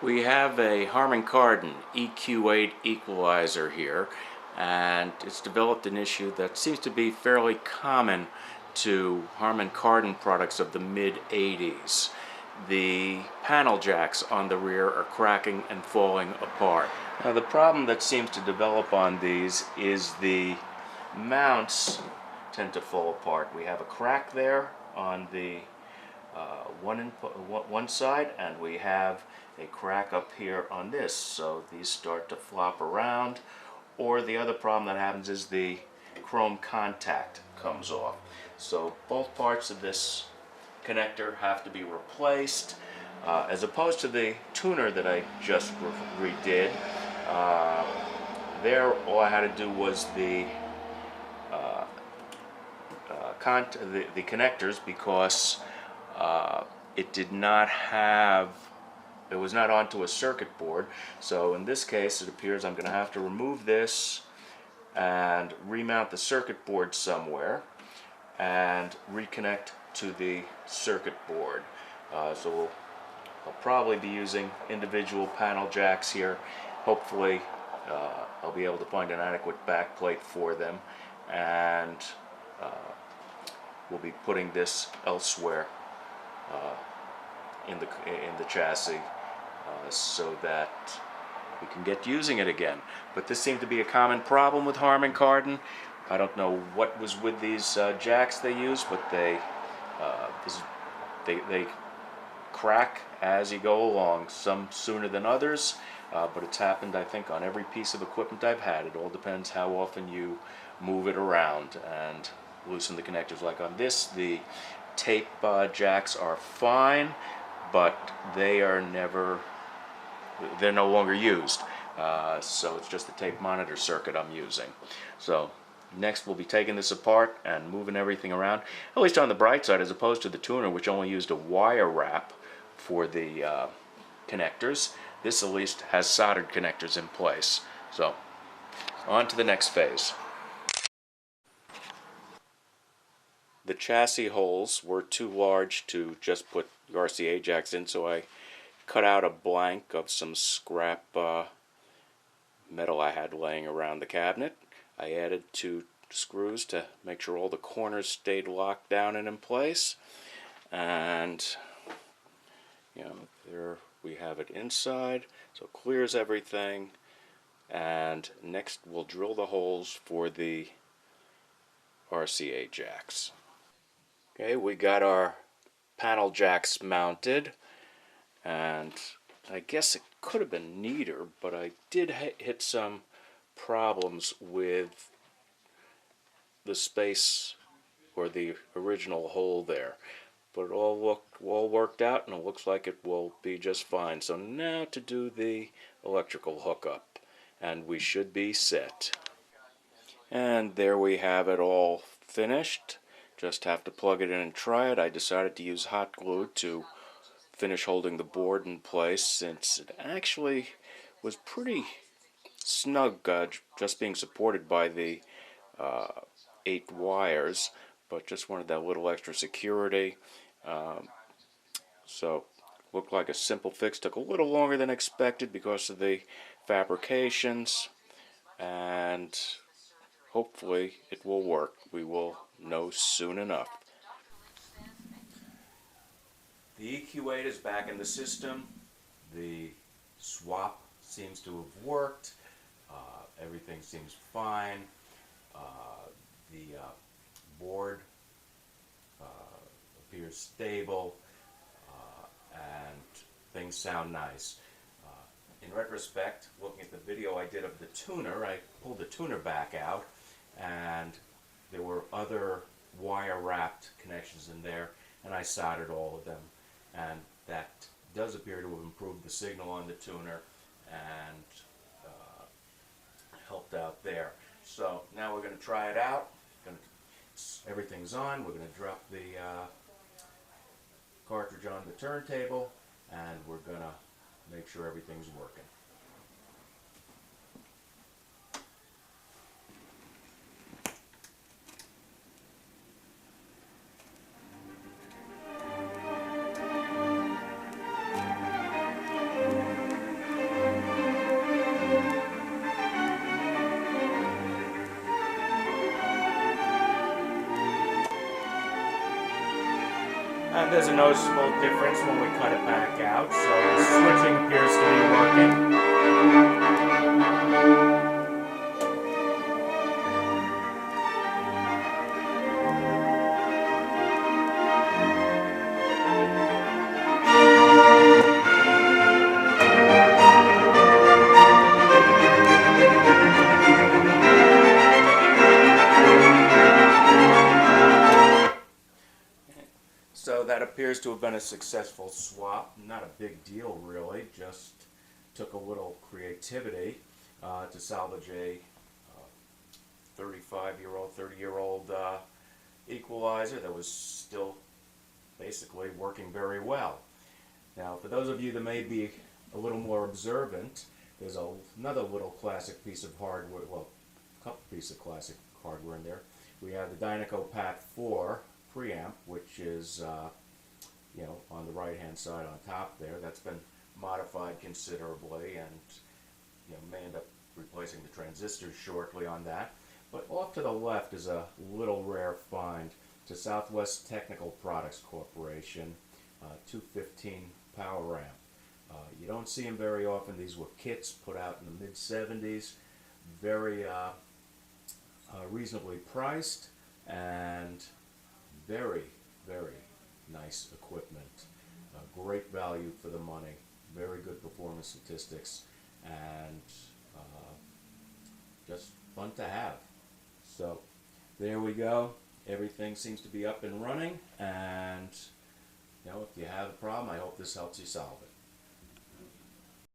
We have a Harman Kardon EQ8 equalizer here, and it's developed an issue that seems to be fairly common to Harman Kardon products of the mid-80s. The panel jacks on the rear are cracking and falling apart. Now the problem that seems to develop on these is the mounts tend to fall apart. We have a crack there on the one side, and we have a crack up here on this, so these start to flop around. Or the other problem that happens is the chrome contact comes off. So both parts of this connector have to be replaced, as opposed to the tuner that I just redid. There all I had to do was the connectors, because it did not have, it was not onto a circuit board. So in this case it appears I'm going to have to remove this and remount the circuit board somewhere and reconnect to the circuit board. So I'll probably be using individual panel jacks here. Hopefully I'll be able to find an adequate backplate for them, and we'll be putting this elsewhere in the chassis so that we can get using it again. But this seemed to be a common problem with Harman Kardon. I don't know what was with these jacks they use, but they crack as you go along, some sooner than others, but it's happened, I think, on every piece of equipment I've had. It all depends how often you move it around and loosen the connectors. Like on this, the tape jacks are fine, but they're no longer used. So it's just the tape monitor circuit I'm using. So next we'll be taking this apart and moving everything around, at least on the bright side, as opposed to the tuner, which only used a wire wrap for the connectors. This at least has soldered connectors in place. So on to the next phase. The chassis holes were too large to just put RCA jacks in, so I cut out a blank of some scrap metal I had laying around the cabinet. I added 2 screws to make sure all the corners stayed locked down and in place, and there we have it inside, so it clears everything. And next we'll drill the holes for the RCA jacks. Okay, we got our panel jacks mounted, and I guess it could have been neater, but I did hit some problems with the space or the original hole there. But it all worked out, and it looks like it will be just fine. So now to do the electrical hookup, and we should be set. And there we have it all finished. Just have to plug it in and try it. I decided to use hot glue to finish holding the board in place, since it actually was pretty snug, just being supported by the 8 wires, but just wanted that little extra security. So looked like a simple fix. Took a little longer than expected because of the fabrications, and hopefully it will work. We will know soon enough. The EQ8 is back in the system. The swap seems to have worked. Everything seems fine. The board appears stable, and things sound nice. In retrospect, looking at the video I did of the tuner, I pulled the tuner back out, and there were other wire-wrapped connections in there, and I soldered all of them, and that does appear to have improved the signal on the tuner and helped out there. So now we're going to try it out. Everything's on. We're going to drop the cartridge on the turntable, and we're going to make sure everything's working. there's a noticeable difference when we cut it back out, so the switching appears to be working. So that appears to have been a successful swap. Not a big deal really, just took a little creativity to salvage a 35-year-old, 30-year-old equalizer that was still basically working very well. Now for those of you that may be a little more observant, there's another little classic piece of hardware, well, a couple pieces of classic hardware in there. We have the Dynaco Pack 4 preamp, which is on the right hand side on top there. That's been modified considerably, and may end up replacing the transistors shortly on that. But off to the left is a little rare find. It's a Southwest Technical Products Corporation 215 power amp. You don't see them very often. These were kits put out in the mid-70s, very reasonably priced, and very, very nice equipment. Great value for the money, very good performance statistics, and just fun to have. So there we go. Everything seems to be up and running, and if you have a problem, I hope this helps you solve it.